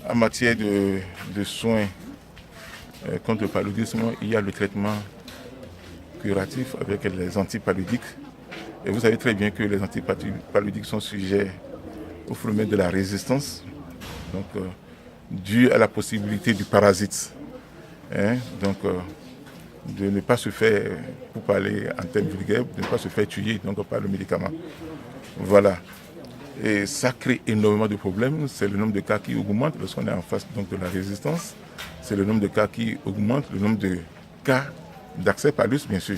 En matière de soins contre le paludisme, il y a le traitement curatif avec les antipaludiques. Et vous savez très bien que les antipaludiques sont sujets au phénomène de la résistance, donc dû à la possibilité du parasite. De ne pas se faire, pour parler en termes vulgaires, de ne pas se faire tuer donc, par le médicament. Voilà. Et ça crée énormément de problèmes. C'est le nombre de cas qui augmente lorsqu'on est en face donc, de la résistance. C'est le nombre de cas qui augmente, le nombre de cas d'accès palus, bien sûr,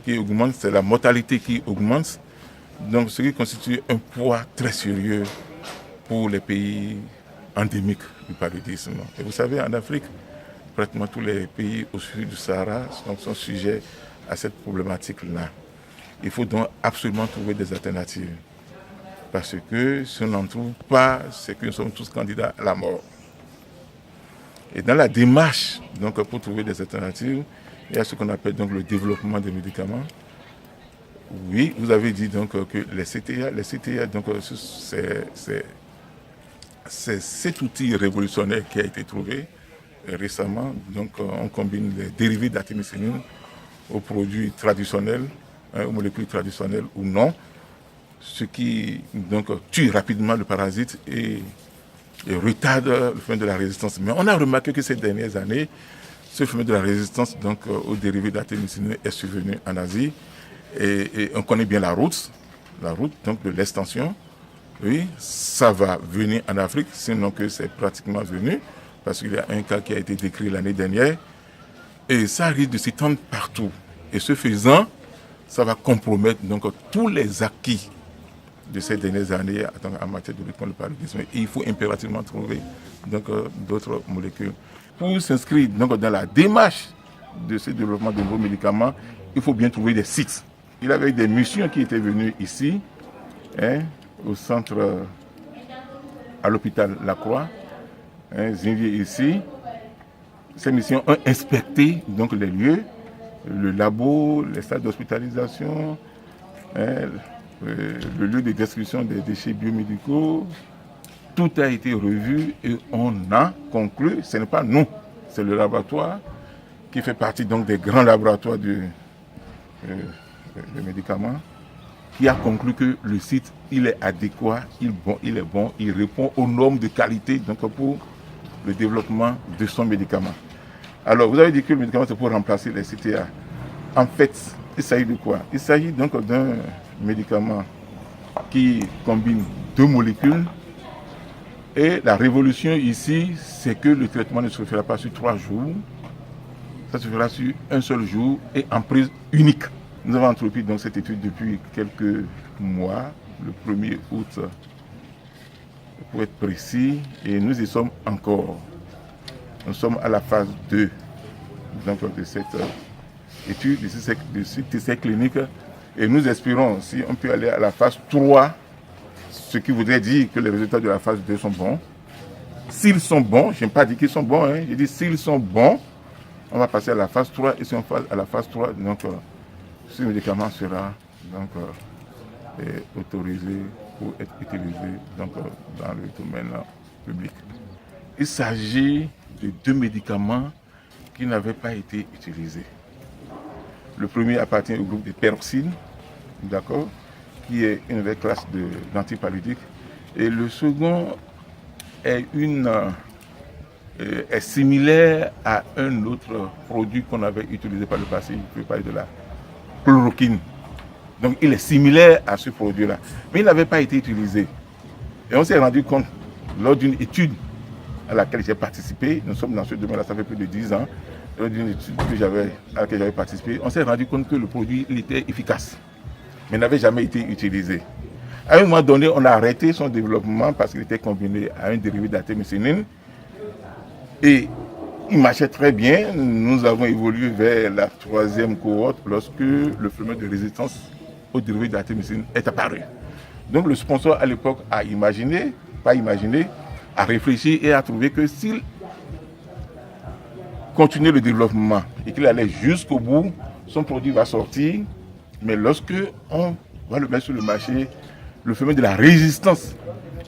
qui augmente. C'est la mortalité qui augmente. Donc, ce qui constitue un poids très sérieux pour les pays endémiques du paludisme. Et vous savez, en Afrique, pratiquement tous les pays au sud du Sahara sont sujets à cette problématique-là. Il faut donc absolument trouver des alternatives. Parce que si on n'en trouve pas, c'est que nous sommes tous candidats à la mort. Et dans la démarche donc, pour trouver des alternatives, il y a ce qu'on appelle donc, le développement des médicaments. Oui, vous avez dit donc, que les CTA donc, c'est cet outil révolutionnaire qui a été trouvé récemment. Donc, on combine les dérivés d'artémisinine aux produits traditionnels, aux molécules traditionnelles ou non, ce qui donc, tue rapidement le parasite et retarde le phénomène de la résistance. Mais on a remarqué que ces dernières années, ce phénomène de la résistance donc, aux dérivés d'artémisinine est survenu en Asie. Et on connaît bien la route donc, de l'extension. Oui, ça va venir en Afrique, sinon que c'est pratiquement venu, parce qu'il y a un cas qui a été décrit l'année dernière. Et ça risque de s'étendre partout. Et ce faisant, ça va compromettre donc, tous les acquis de ces dernières années en matière de lutte contre le paludisme. Et il faut impérativement trouver donc, d'autres molécules. Pour s'inscrire donc, dans la démarche de ce développement de nouveaux médicaments, il faut bien trouver des sites. Il y avait des missions qui étaient venues ici, au centre, à l'hôpital Lacroix, Zinvier ici. Ces missions ont inspecté donc, les lieux, le labo, les salles d'hospitalisation, le lieu de destruction des déchets biomédicaux. Tout a été revu et on a conclu, ce n'est pas nous, c'est le laboratoire qui fait partie donc, des grands laboratoires de médicaments, qui a conclu que le site il est adéquat, il est bon, il répond aux normes de qualité donc, pour le développement de son médicament. Alors, vous avez dit que le médicament c'est pour remplacer les CTA. En fait, il s'agit de quoi? Il s'agit donc d'un médicament qui combine deux molécules. Et la révolution ici, c'est que le traitement ne se fera pas sur 3 jours. Ça se fera sur un seul jour et en prise unique. Nous avons entrepris donc cette étude depuis quelques mois, le 1er août pour être précis, et nous y sommes encore. Nous sommes à la phase 2 donc, de cette étude, de cet essai clinique, et nous espérons, si on peut aller à la phase 3, ce qui voudrait dire que les résultats de la phase 2 sont bons. S'ils sont bons, je n'ai pas dit qu'ils sont bons, je dis s'ils sont bons, on va passer à la phase 3, et si on passe à la phase 3, donc, ce médicament sera donc, autorisé pour être utilisé donc, dans le domaine public. Il s'agit de 2 médicaments qui n'avaient pas été utilisés. Le premier appartient au groupe des peroxynes, d'accord, qui est une nouvelle classe d'antipaludiques. Et le second est similaire à un autre produit qu'on avait utilisé par le passé. Je peux parler de la chloroquine. Donc il est similaire à ce produit-là. Mais il n'avait pas été utilisé. Et on s'est rendu compte, lors d'une étude à laquelle j'ai participé, nous sommes dans ce domaine-là, ça fait plus de 10 ans, lors d'une étude à laquelle j'avais participé, on s'est rendu compte que le produit il était efficace, mais n'avait jamais été utilisé. À un moment donné, on a arrêté son développement parce qu'il était combiné à un dérivé d'artémisinine. Et il marchait très bien. Nous avons évolué vers la 3e cohorte lorsque le phénomène de résistance aux dérivés d'artémisinine est apparu. Donc le sponsor à l'époque a réfléchi et a trouvé que s'il continuait le développement et qu'il allait jusqu'au bout, son produit va sortir. Mais lorsque on va le mettre sur le marché, le phénomène de la résistance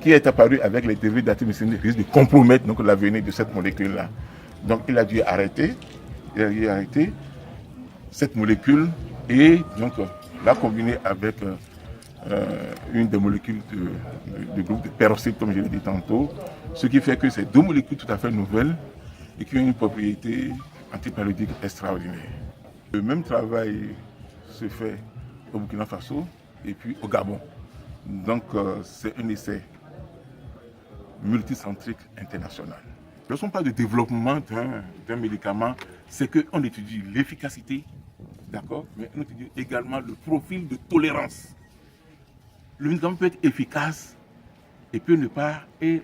qui est apparu avec les dérivés d'acétylméthionine risque de compromettre donc l'avenir de cette molécule-là. Donc il a dû arrêter cette molécule et donc la combiner avec une des molécules du groupe de peroxyde, comme je l'ai dit tantôt, ce qui fait que c'est deux molécules tout à fait nouvelles et qui ont une propriété antipaludique extraordinaire. Le même travail se fait au Burkina Faso et puis au Gabon. Donc c'est un essai multicentrique international. Lorsqu'on parle de développement d'un médicament, c'est qu'on étudie l'efficacité, d'accord, mais on étudie également le profil de tolérance. Le médicament peut être efficace et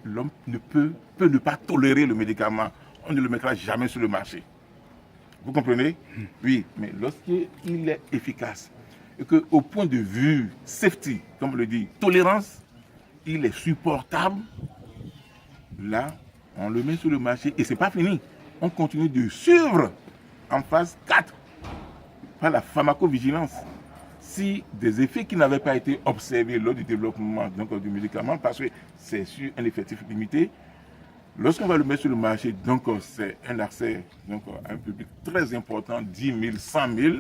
l'homme peut ne pas tolérer le médicament. On ne le mettra jamais sur le marché. Vous comprenez? Oui, mais lorsqu'il est efficace et qu'au point de vue safety, comme on le dit, tolérance, il est supportable, là, on le met sur le marché et ce n'est pas fini. On continue de suivre en phase 4 par la pharmacovigilance. Si des effets qui n'avaient pas été observés lors du développement du médicament, parce que c'est sur un effectif limité, lorsqu'on va le mettre sur le marché, donc c'est un accès à un public très important, 10 000, 100 000,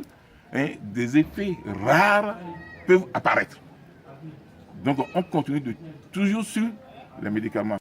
hein, des effets rares peuvent apparaître. Donc on continue toujours sur les médicaments.